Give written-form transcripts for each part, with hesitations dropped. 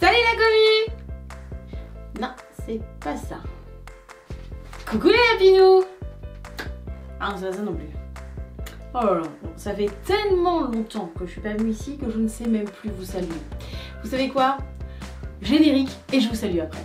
Salut la commu! Non, c'est pas ça. Coucou les lapinous! Ah, c'est pas ça non plus. Oh là là, ça fait tellement longtemps que je suis pas venue ici que je ne sais même plus vous saluer. Vous savez quoi? Générique et je vous salue après.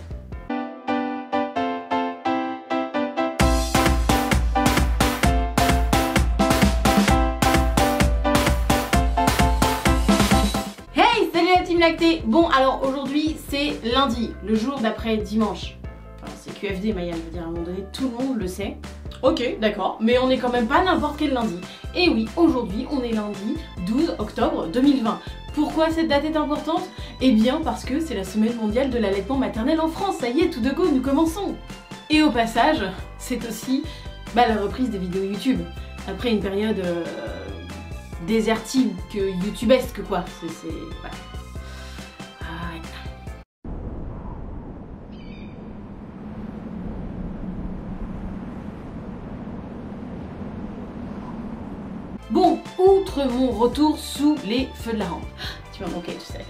Hey, salut la team lactée. Bon, alors aujourd'hui c'est lundi, le jour d'après dimanche. Enfin, c'est QFD Maya, je veux dire, à un moment donné tout le monde le sait. Ok, d'accord, mais on n'est quand même pas n'importe quel lundi. Et oui, aujourd'hui on est lundi 12 octobre 2020. Pourquoi cette date est importante? Eh bien parce que c'est la semaine mondiale de l'allaitement maternel en France. Ça y est, tout de go, nous commençons. Et au passage, c'est aussi la reprise des vidéos YouTube. Après une période désertine, que youtubesque quoi. C'est... Voilà. Bon, outre mon retour sous les feux de la rampe. Tu m'as manqué, tu sais.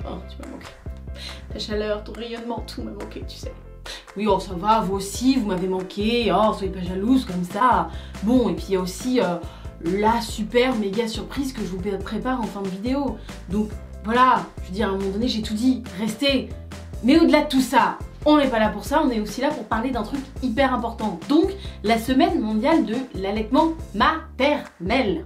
Oh, tu m'as manqué. Ta chaleur, ton rayonnement, tout m'a manqué, tu sais. Oui, oh, ça va, vous aussi, vous m'avez manqué. Oh, soyez pas jalouse comme ça. Bon, et puis il y a aussi la super méga surprise que je vous prépare en fin de vidéo. Donc, voilà, je veux dire, à un moment donné, j'ai tout dit. Restez. Mais au-delà de tout ça, on n'est pas là pour ça, on est aussi là pour parler d'un truc hyper important. Donc, la semaine mondiale de l'allaitement maternel.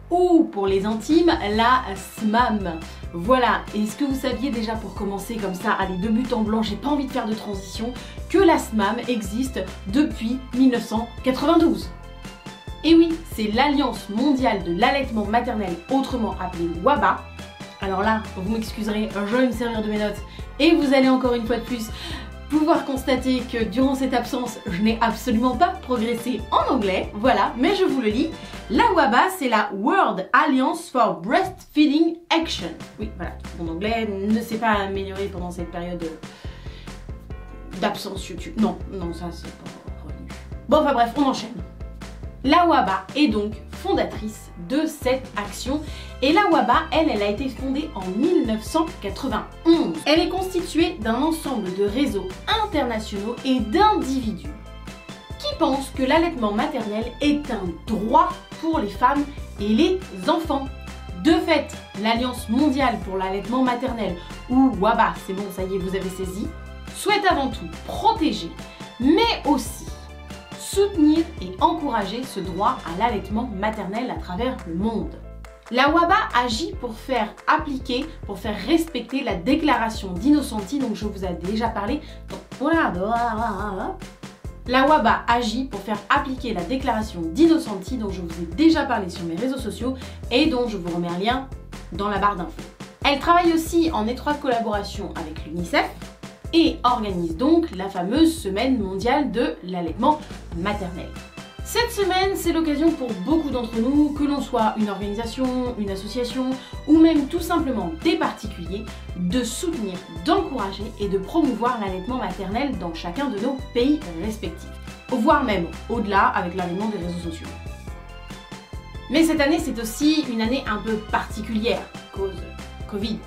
Ou, pour les intimes, la SMAM. Voilà, est-ce que vous saviez déjà, pour commencer comme ça, allez, de but en blanc, j'ai pas envie de faire de transition, que la SMAM existe depuis 1992. Et oui, c'est l'Alliance mondiale de l'allaitement maternel, autrement appelée WABA. Alors là, vous m'excuserez, je vais me servir de mes notes et vous allez encore une fois de plus pouvoir constater que durant cette absence, je n'ai absolument pas progressé en anglais, voilà, mais je vous le lis. La WABA, c'est la World Alliance for Breastfeeding Action. Oui, voilà, mon anglais ne s'est pas amélioré pendant cette période d'absence YouTube. Non, ça c'est pas revenu. Bon, enfin bref, on enchaîne. La WABA est donc fondatrice de cette action et la WABA, elle a été fondée en 1991. Elle est constituée d'un ensemble de réseaux internationaux et d'individus qui pensent que l'allaitement maternel est un droit pour les femmes et les enfants. De fait, l'Alliance mondiale pour l'allaitement maternel, ou WABA, c'est bon, ça y est, vous avez saisi, souhaite avant tout protéger, mais aussi soutenir et encourager ce droit à l'allaitement maternel à travers le monde. La WABA agit pour faire appliquer, pour faire respecter la déclaration d'Innocenti, dont je vous ai déjà parlé. La WABA agit pour faire appliquer la déclaration d'Innocenti, dont je vous ai déjà parlé sur mes réseaux sociaux et dont je vous remets un lien dans la barre d'infos. Elle travaille aussi en étroite collaboration avec l'UNICEF et organise donc la fameuse semaine mondiale de l'allaitement maternel. Cette semaine, c'est l'occasion pour beaucoup d'entre nous, que l'on soit une organisation, une association ou même tout simplement des particuliers, de soutenir, d'encourager et de promouvoir l'allaitement maternel dans chacun de nos pays respectifs, voire même au-delà avec l'avènement des réseaux sociaux. Mais cette année, c'est aussi une année un peu particulière, cause Covid.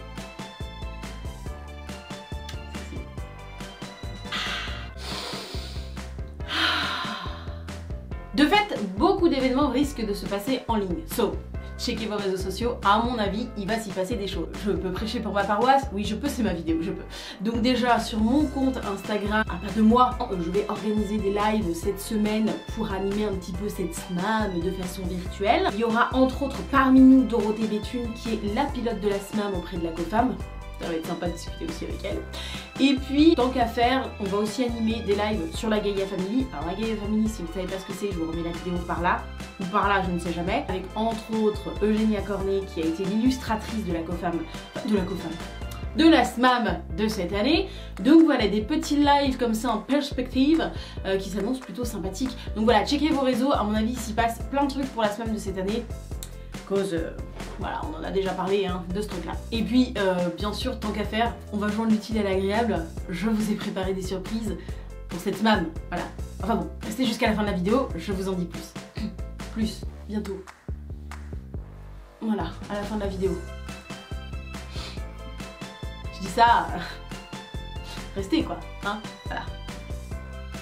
De fait, beaucoup d'événements risquent de se passer en ligne. So, checkez vos réseaux sociaux, à mon avis, il va s'y passer des choses. Je peux prêcher pour ma paroisse? Oui, je peux, c'est ma vidéo, je peux. Donc déjà, sur mon compte Instagram, à part de moi, je vais organiser des lives cette semaine pour animer un petit peu cette SMAM de façon virtuelle. Il y aura entre autres parmi nous Dorothée Béthune, qui est la pilote de la SMAM auprès de la COFAM. Ça va être sympa de discuter aussi avec elle. Et puis, tant qu'à faire, on va aussi animer des lives sur la Gaïa Family. Alors la Gaïa Family, si vous ne savez pas ce que c'est, je vous remets la vidéo par là, ou par là, je ne sais jamais. Avec entre autres Eugénia Cornet, qui a été l'illustratrice de la COFAM, de la SMAM de cette année. Donc voilà, des petits lives comme ça en perspective qui s'annoncent plutôt sympathiques. Donc voilà, checkez vos réseaux, à mon avis, il s'y passe plein de trucs pour la SMAM de cette année. Cause, voilà, on en a déjà parlé de ce truc là. Et puis, bien sûr, tant qu'à faire, on va joindre l'utile à l'agréable. Je vous ai préparé des surprises pour cette SMAM, voilà. Enfin bon, restez jusqu'à la fin de la vidéo, je vous en dis plus. Plus, bientôt. Voilà, à la fin de la vidéo. Je dis ça, restez quoi, hein, voilà.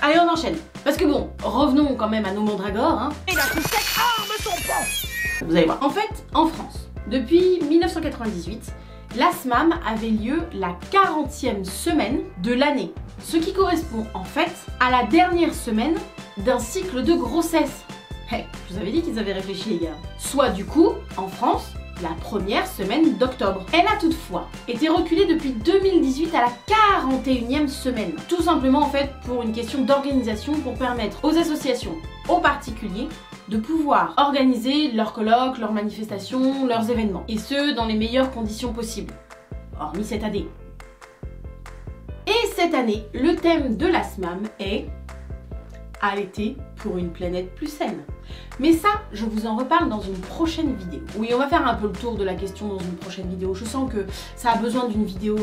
Allez, on enchaîne. Parce que bon, revenons quand même à nos mandragores, hein. Et la sucette arme son pan. Vous allez voir. En fait, en France, depuis 1998, la SMAM avait lieu la 40e semaine de l'année. Ce qui correspond en fait à la dernière semaine d'un cycle de grossesse. Hey, je vous avais dit qu'ils avaient réfléchi les gars. Soit du coup, en France, la première semaine d'octobre. Elle a toutefois été reculée depuis 2018 à la 41e semaine. Tout simplement en fait pour une question d'organisation, pour permettre aux associations, aux particuliers, de pouvoir organiser leurs colloques, leurs manifestations, leurs événements. Et ce, dans les meilleures conditions possibles. Hormis cette année. Et cette année, le thème de la SMAM est allaiter pour une planète plus saine. Mais ça, je vous en reparle dans une prochaine vidéo. Oui, on va faire un peu le tour de la question dans une prochaine vidéo. Je sens que ça a besoin d'une vidéo,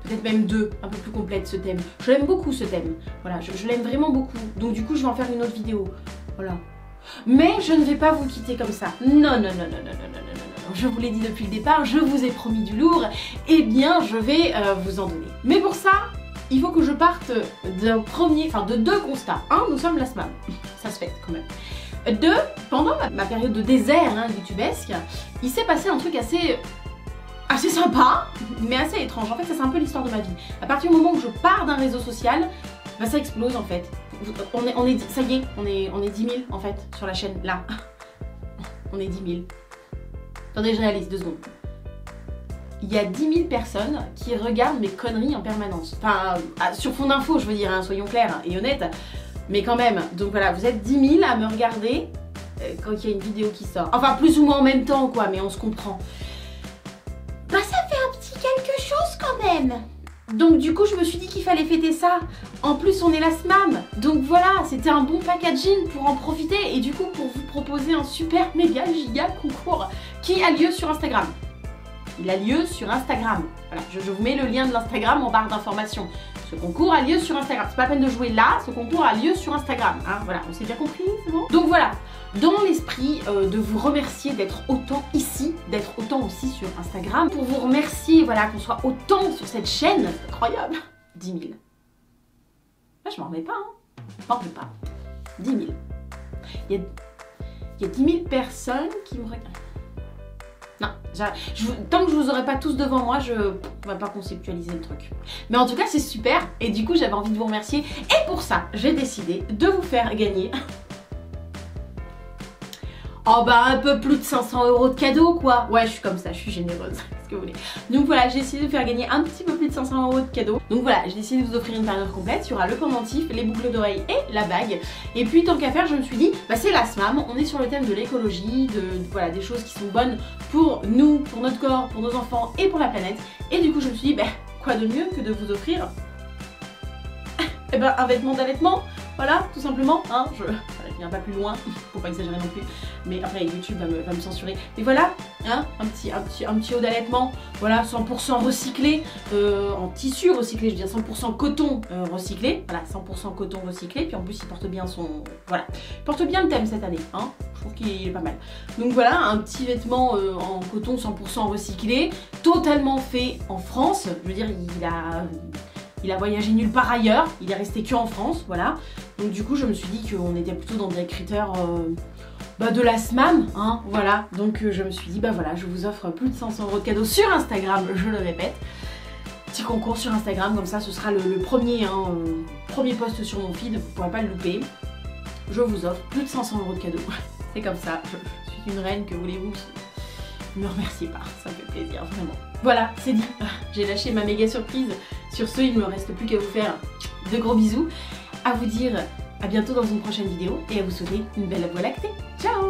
peut-être même deux, un peu plus complète ce thème. Je l'aime beaucoup ce thème. Voilà, je l'aime vraiment beaucoup. Donc du coup, je vais en faire une autre vidéo. Voilà. Mais je ne vais pas vous quitter comme ça. Non. Je vous l'ai dit depuis le départ, je vous ai promis du lourd. Eh bien, je vais vous en donner. Mais pour ça, il faut que je parte de deux constats. Un, nous sommes la SMAM. Ça se fait quand même. Deux, pendant ma période de désert youtubesque, il s'est passé un truc assez sympa, mais assez étrange. En fait, ça c'est un peu l'histoire de ma vie. À partir du moment où je pars d'un réseau social, bah, ça explose en fait. Ça y est, on est 10 000 en fait sur la chaîne, là. On est 10 000. Attendez, je réalise 2 secondes. Il y a 10 000 personnes qui regardent mes conneries en permanence. Enfin, sur fond d'info, je veux dire, hein, soyons clairs et honnêtes. Mais quand même, donc voilà, vous êtes 10 000 à me regarder quand il y a une vidéo qui sort. Enfin, plus ou moins en même temps, quoi, mais on se comprend. Bah, ça fait un petit quelque chose quand même. Donc du coup, je me suis dit qu'il fallait fêter ça. En plus, on est la SMAM. Donc voilà, c'était un bon packaging pour en profiter. Et du coup, pour vous proposer un super méga giga concours qui a lieu sur Instagram. Il a lieu sur Instagram. Voilà, je vous mets le lien de l'Instagram en barre d'informations. Ce concours a lieu sur Instagram. C'est pas la peine de jouer là, ce concours a lieu sur Instagram. Hein, voilà, on s'est bien compris, c'est bon? Donc voilà, dans l'esprit de vous remercier d'être autant ici, d'être autant aussi sur Instagram, pour vous remercier, voilà, qu'on soit autant sur cette chaîne, c'est incroyable. 10 000. Là, je m'en remets pas, hein. Je m'en remets pas. 10 000. Il y a 10 000 personnes qui me regardent. Non, tant que je vous aurai pas tous devant moi, je ne vais pas conceptualiser le truc. Mais en tout cas, c'est super. Et du coup, j'avais envie de vous remercier. Et pour ça, j'ai décidé de vous faire gagner... Oh bah un peu plus de 500 € de cadeaux quoi. Ouais, je suis comme ça, je suis généreuse, ce que vous voulez. Donc voilà, j'ai décidé de faire gagner un petit peu plus de 500 € de cadeaux. Donc voilà, j'ai décidé de vous offrir une période complète. Il y aura le pendentif, les boucles d'oreilles et la bague. Et puis tant qu'à faire, je me suis dit, bah c'est la SMAM, on est sur le thème de l'écologie, voilà, des choses qui sont bonnes pour nous, pour notre corps, pour nos enfants et pour la planète. Et du coup, je me suis dit, bah quoi de mieux que de vous offrir un vêtement d'allaitement. Voilà, tout simplement, hein, je viens pas plus loin, faut pas exagérer non plus, mais après YouTube va me censurer. Mais voilà, hein, un petit haut d'allaitement, voilà, 100% recyclé, en tissu recyclé, je veux dire 100% coton recyclé, voilà, 100% coton recyclé, puis en plus il porte bien voilà, il porte bien le thème cette année, hein, je trouve qu'il est pas mal. Donc voilà, un petit vêtement en coton 100% recyclé, totalement fait en France, je veux dire, il a voyagé nulle part ailleurs, il est resté que en France, voilà. Donc du coup, je me suis dit qu'on était plutôt dans des critères de la SMAM, hein, voilà. Donc je me suis dit, bah voilà, je vous offre plus de 500 € de cadeaux sur Instagram, je le répète. Petit concours sur Instagram, comme ça, ce sera le premier, hein, premier post sur mon feed, vous pourrez pas le louper. Je vous offre plus de 500 € de cadeaux. C'est comme ça, je suis une reine, que voulez-vous? Ne me remerciez pas, ça me fait plaisir, vraiment. Voilà, c'est dit, j'ai lâché ma méga surprise. Sur ce, il ne me reste plus qu'à vous faire de gros bisous, à vous dire à bientôt dans une prochaine vidéo et à vous souhaiter une belle voie lactée. Ciao!